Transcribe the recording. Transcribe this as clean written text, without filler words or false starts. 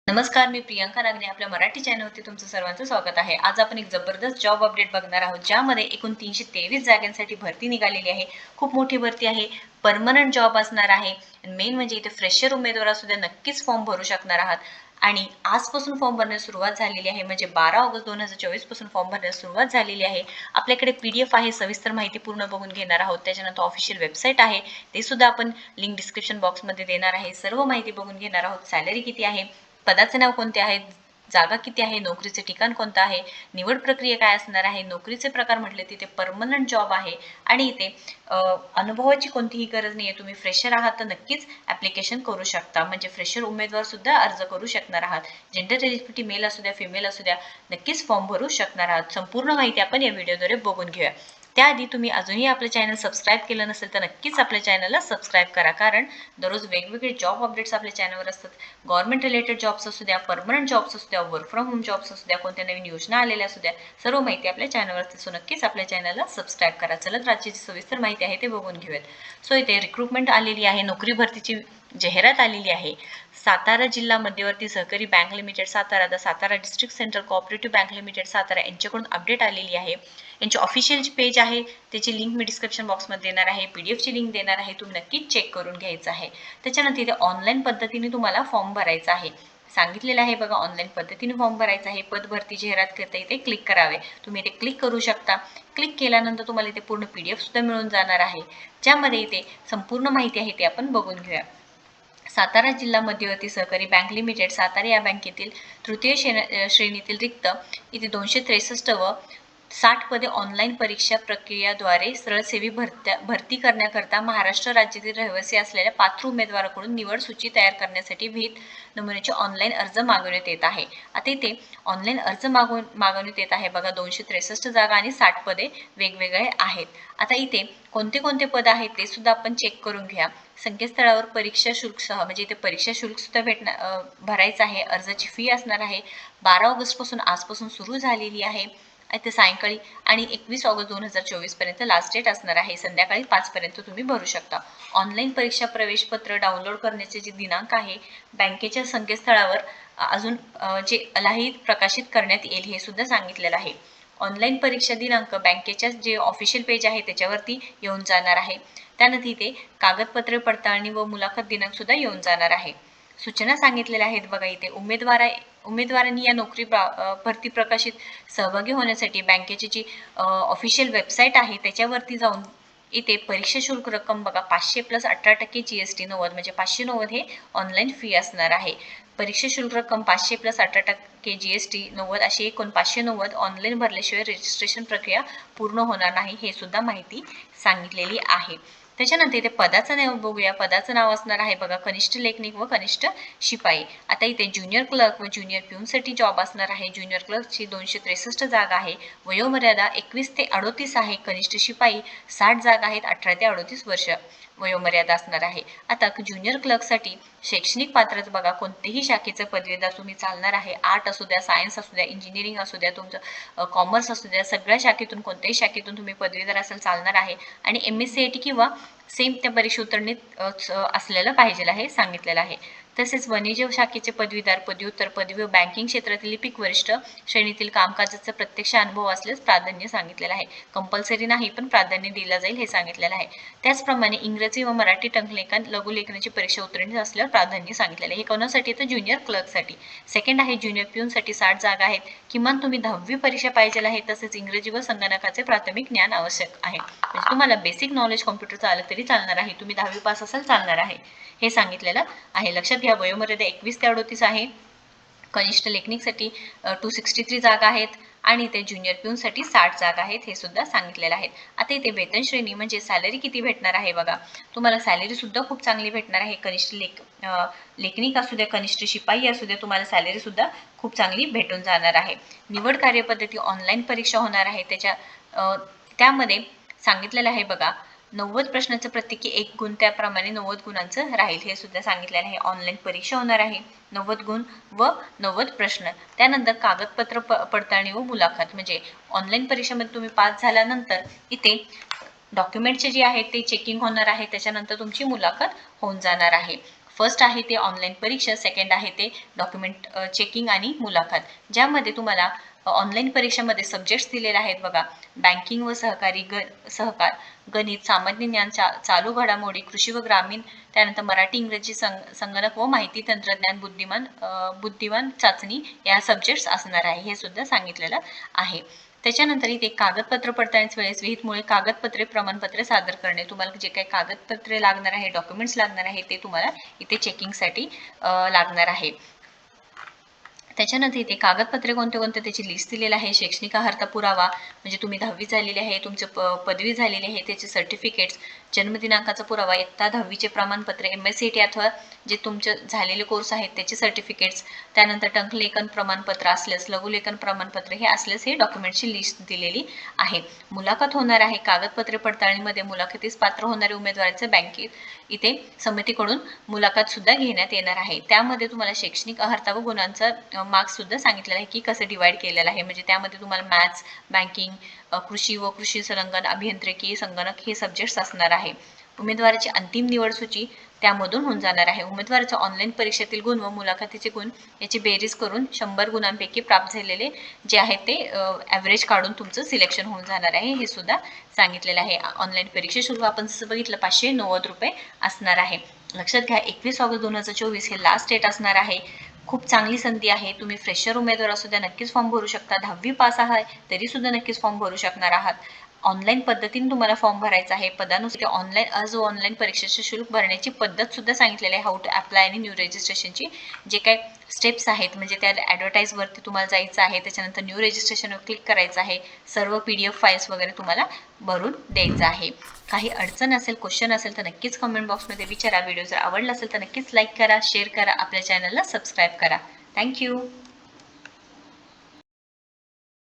नमस्कार, मी प्रियंका नागने आपल्या मराठी चॅनलवरती तुमचं सर्वांचं स्वागत आहे. आज आपण एक जबरदस्त जॉब अपडेट बघणार आहोत, ज्यामध्ये एकूण 323 जागांसाठी भरती निघालेली आहे. खूप मोठी भरती आहे, परमनंट जॉब असणार आहे. आणि मेन म्हणजे इथे फ्रेशर उमेदवार सुद्धा नक्कीच फॉर्म भरू शकणार आहात. आणि आजपासून फॉर्म भरण्यास सुरुवात झालेली आहे, म्हणजे 12 ऑगस्ट 2024 पासून फॉर्म भरण्यास सुरुवात झालेली आहे. आपल्याकडे PDF आहे, सविस्तर माहिती पूर्ण बघून घेणार आहोत. त्याच्यानंतर ऑफिशियल वेबसाईट आहे, ते सुद्धा आपण लिंक डिस्क्रिप्शन बॉक्समध्ये देणार आहे. सर्व माहिती बघून घेणार आहोत. सॅलरी किती आहे, पदाचे नाव कोणते आहे, जागा किती आहे, नोकरीचे ठिकाण कोणतं आहे, निवड प्रक्रिया काय असणार आहे, नोकरीचे प्रकार म्हटले तिथे परमनंट जॉब आहे. आणि इथे अनुभवाची कोणतीही गरज नाही आहे. तुम्ही फ्रेशर आहात तर नक्कीच ॲप्लिकेशन करू शकता, म्हणजे फ्रेशर उमेदवार सुद्धा अर्ज करू शकणार आहात. जेंडर एलिजिबिलिटी मेल असू द्या, फिमेल असू द्या, नक्कीच फॉर्म भरू शकणार आहात. संपूर्ण माहिती आपण या व्हिडिओद्वारे बघून घेऊया. त्याआधी तुम्ही अजूनही आपलं चॅनल सबस्क्राईब केलं नसेल तर नक्कीच आपल्या चॅनलला सबस्क्राईब करा, कारण दररोज वेगवेगळे जॉब अपडेट्स आपल्या चॅनलवर असतात. गव्हर्नमेंट रिलेटेड जॉब्स असू द्या, परमनंट जॉब्स असू द्या, वर्क फ्रॉम होम जॉब्स असू द्या, कोणत्या नवीन योजना आलेल्या असू द्या, सर्व माहिती आपल्या चॅनलवरती. सो नक्कीच आपल्या चॅनलला सबस्क्राईब करा. चलत राज्याची सविस्तर माहिती आहे ते बघून घेऊयात. सो इथे रिक्रुटमेंट आलेली आहे, नोकरी भरतीची जाहिरात आलेली आहे. सातारा जिल्हा मध्यवर्ती सहकारी bank limited Satara, the Satara district central cooperative bank limited Satara यांच्याकडून अपडेट आलेली आहे. यांची ऑफिशियल पेज आहे, त्याची लिंक मी डिस्क्रिप्शन बॉक्समध्ये देणार आहे. PDF ची लिंक देणार आहे, तुम्ही नक्कीच चेक करून घ्यायचं आहे. त्याच्यानंतर इथे ऑनलाईन पद्धतीने तुम्हाला फॉर्म भरायचा आहे. सांगितलेलं आहे बघा, ऑनलाईन पद्धतीने फॉर्म भरायचा आहे. पद भरती जाहिरात करता इथे क्लिक करावे. तुम्ही इथे क्लिक करू शकता. क्लिक केल्यानंतर तुम्हाला इथे पूर्ण PDF सुद्धा मिळून जाणार आहे, ज्यामध्ये इथे संपूर्ण माहिती आहे ते आपण बघून घेऊया. सातारा जिल्हा मध्यवर्ती सहकारी बँक लिमिटेड सातारा या बँकेतील तृतीय श्रेणीतील रिक्त इथे 263 व 60 पदे ऑनलाईन परीक्षा प्रक्रियाद्वारे सरळसेवी भरती करण्याकरता महाराष्ट्र राज्यातील रहिवासी असलेल्या पात्र उमेदवाराकडून निवड सूची तयार करण्यासाठी विहित नमुन्याचे ऑनलाईन अर्ज मागवण्यात येत आहे. आता इथे ऑनलाईन अर्ज मागवण्यात येत आहे बघा. 263 जागा आणि 60 पदे वेगवेगळे आहेत. आता इथे कोणते कोणते पद आहेत ते सुद्धा आपण चेक करून घ्या. संकेतस्थळावर परीक्षा शुल्कसह, म्हणजे इथे परीक्षा शुल्क सुद्धा भरायचं आहे. अर्जाची फी असणार आहे. 12 ऑगस्ट पासून आजपासून सुरू झालेली आहे. इथे सायंकाळी आणि 21 ऑगस्ट 2024 पर्यंत लास्ट डेट असणार आहे. संध्याकाळी 5 पर्यंत तुम्ही भरू शकता. ऑनलाईन परीक्षा प्रवेशपत्र डाउनलोड करण्याचे जे दिनांक आहे, बँकेच्या संकेतस्थळावर अजून जे अलाहीत प्रकाशित करण्यात येईल हे सुद्धा सांगितलेलं आहे. ऑनलाईन परीक्षा दिनांक बँकेच्या जे ऑफिशियल पेज आहे त्याच्यावरती येऊन जाणार आहे. त्यानंतर इथे कागदपत्रे पडताळणी व मुलाखत दिनांक सुद्धा येऊन जाणार आहे. सूचना सांगितलेल्या आहेत बघा. इथे उमेदवारांनी या नोकरी भरती प्रकाशित सहभागी होण्यासाठी बँकेची जी ऑफिशियल वेबसाईट आहे त्याच्यावरती जाऊन इथे परीक्षा शुल्क रक्कम बघा, 500 + 18% GST 90, म्हणजे 590 हे ऑनलाईन फी असणार आहे. परीक्षा शुल्क रक्कम 500 + 18% GST 90 अशी एकूण 590 ऑनलाईन भरल्याशिवाय रजिस्ट्रेशन प्रक्रिया पूर्ण होणार नाही, हे सुद्धा माहिती सांगितलेली आहे. त्याच्यानंतर इथे पदाचं नाव बघूया. पदाचं नाव असणार आहे बघा, कनिष्ठ लेखनिक व कनिष्ठ शिपाई. आता इथे ज्युनियर क्लर्क व ज्युनियर प्यूनसाठी जॉब असणार आहे. ज्युनियर क्लर्कची 263 जागा आहे. वयोमर्यादा 21 ते 38 आहे. कनिष्ठ शिपाई 60 जागा आहेत. 18 ते 38 वर्ष वयोमर्यादा असणार आहे. आता ज्युनियर क्लर्कसाठी शैक्षणिक पात्रता बघा, कोणतेही शाखेचं पदवीधर तुम्ही चालणार आहे. आर्ट असू द्या, सायन्स असू द्या, इंजिनिअरिंग असू द्या, तुमचं कॉमर्स असू द्या, सगळ्या शाखेतून कोणत्याही शाखेतून तुम्ही पदवीधर असेल चालणार आहे. आणि MSc किंवा सेम त्या परीक्षा उत्तीर्ण असलेलं पाहिजे आहे सांगितलेलं आहे. तसेच वाणिज्य शाखेचे पदवीधर, पदव्युत्तर, पदवी व बँकिंग क्षेत्रातील लिपिक वरिष्ठ श्रेणीतील कामकाजाचा प्रत्यक्ष अनुभव असल्यास प्राधान्य सांगितलेलं आहे. कंपल्सरी नाही, पण प्राधान्य दिलं जाईल हे सांगितलेलं आहे. त्याचप्रमाणे इंग्रजी व मराठी टंकलेखन लघुलेखनाची परीक्षा उत्तीर्ण असल्यावर प्राधान्य सांगितलेलं आहे. हे कोणासाठी तर ज्युनियर क्लर्कसाठी. सेकंड आहे ज्युनियर प्यूनसाठी 60 जागा आहेत. किमान तुम्ही 10वी परीक्षा पाहिजे आहे. तसेच इंग्रजी व संगणकाचे प्राथमिक ज्ञान आवश्यक आहे. म्हणजे तुम्हाला बेसिक नॉलेज कॉम्प्युटरचं आलं तरी चालणार आहे. तुम्ही 10वी पास असाल चालणार आहे, हे सांगितलेलं आहे. लक्षात घ्या. वयोमर्यादा 21 ते 38 आहे. कनिष्ठ लेखनिकसाठी 263 जागा आहेत आणि ते ज्युनियर प्यूनसाठी 60 जागा आहेत, हे सुद्धा सांगितलेलं आहे. आता इथे वेतन श्रेणी म्हणजे सॅलरी किती भेटणार आहे बघा. तुम्हाला सॅलरी सुद्धा खूप चांगली भेटणार आहे. कनिष्ठ लेखनिक असू द्या, कनिष्ठ शिपाई असू द्या, तुम्हाला सॅलरी सुद्धा खूप चांगली भेटून जाणार आहे. निवड कार्यपद्धती ऑनलाईन परीक्षा होणार आहे. त्यामध्ये सांगितलेलं आहे बघा, 90 प्रश्नांचं प्रत्येकी 1 गुण, त्याप्रमाणे 90 गुणांचं राहील, हे सुद्धा सांगितलेलं आहे. ऑनलाईन परीक्षा होणार आहे. 90 गुण व 90 प्रश्न. त्यानंतर कागदपत्र पडताळणी व मुलाखत, म्हणजे ऑनलाईन परीक्षेमध्ये तुम्ही पास झाल्यानंतर इथे डॉक्युमेंटचे जे आहेत ते चेकिंग होणार आहे. त्याच्यानंतर तुमची मुलाखत होऊन जाणार आहे. फर्स्ट आहे ते ऑनलाईन परीक्षा, सेकंड आहे ते डॉक्युमेंट चेकिंग आणि मुलाखत, ज्यामध्ये तुम्हाला ऑनलाईन परीक्षेमध्ये सब्जेक्ट्स दिलेले आहेत बघा. बँकिंग व सहकार, गणित, सामान्य ज्ञान, चालू घडामोडी, कृषी व ग्रामीण, त्यानंतर मराठी, इंग्रजी, संगणक व माहिती तंत्रज्ञान, बुद्धिवान चाचणी या सब्जेक्ट्स असणार आहे, हे सुद्धा सांगितलेलं आहे. त्याच्यानंतर इथे कागदपत्र पडताळणीच्या वेळेस विहितमुळे कागदपत्रे, प्रमाणपत्रे सादर करणे, तुम्हाला जे काही कागदपत्रे लागणार आहे, डॉक्युमेंट्स लागणार आहे, ते तुम्हाला इथे चेकिंगसाठी लागणार आहे. त्याच्यानंतर इथे कागदपत्रे कोणते कोणते त्याची लिस्ट दिलेली आहे. शैक्षणिक अर्हता पुरावा म्हणजे तुम्ही 10वी झालेली आहे, तुमचं पदवी झालेली आहे, त्याचे सर्टिफिकेट्स, जन्मदिनांकाचा पुरावा, इयत्ता 10वीचे प्रमाणपत्र, MSCT अथवा जे तुमचे झालेले कोर्स आहेत त्याचे सर्टिफिकेट्स, त्यानंतर टंकलेखन प्रमाणपत्र असल्यास, लघुलेखन प्रमाणपत्र हे असल्यास हे डॉक्युमेंटची लिस्ट दिलेली आहे. मुलाखत होणार आहे. कागदपत्रे पडताळणीमध्ये मुलाखतीस पात्र होणारे उमेदवारांचे बँकेत इथे समितीकडून मुलाखत सुद्धा घेण्यात येणार आहे. त्यामध्ये तुम्हाला शैक्षणिक अर्हता व गुणांचा मार्क्स सुद्धा सांगितलेला आहे की कसं डिवाइड केलेलं आहे. म्हणजे त्यामध्ये तुम्हाला मॅथ्स, बँकिंग, कृषी व कृषी संलग्न, अभियांत्रिकी, संगणक हे सब्जेक्ट्स असणार आहे. उमेदवाराची अंतिम निवड सूची त्यामधून होऊन जाणार आहे. उमेदवाराच्या ऑनलाईन परीक्षेतील गुण व मुलाखतीचे गुण याची बेरीज करून 100 गुणांपैकी प्राप्त झालेले जे आहेत ते ॲव्हरेज काढून तुमचं सिलेक्शन होऊन जाणार आहे, हे सुद्धा सांगितलेलं आहे. ऑनलाईन परीक्षे शुल्क आपण जसं बघितलं 590 रुपये असणार आहे. लक्षात घ्या, 21 ऑगस्ट 2024 हे लास्ट डेट असणार आहे. खूप चांगली संधी आहे. तुम्ही फ्रेशर उमेदवार असू द्या, नक्कीच फॉर्म भरू शकता. 10वी पास आहात तरी सुद्धा नक्कीच फॉर्म भरू शकणार आहात. ऑनलाईन पद्धतीने तुम्हाला फॉर्म भरायचा आहे. पदानुसार ऑनलाईन परीक्षेचे शुल्क भरण्याची पद्धत सुद्धा सांगितलेली आहे. हाऊ टू अप्लाय आणि न्यू रजिस्ट्रेशनची जे काही स्टेप्स आहेत, म्हणजे त्या ॲडव्हर्टाईजवरती तुम्हाला जायचं आहे, त्याच्यानंतर न्यू रजिस्ट्रेशनवर क्लिक करायचं आहे, सर्व PDF फाईल्स वगैरे तुम्हाला भरून द्यायचं आहे. काही अडचण असेल, क्वेश्चन असेल तर नक्कीच कमेंट बॉक्समध्ये विचारा. व्हिडिओ जर आवडला असेल तर नक्कीच लाईक करा, शेअर करा, आपल्या चॅनलला सबस्क्राईब करा. थँक्यू.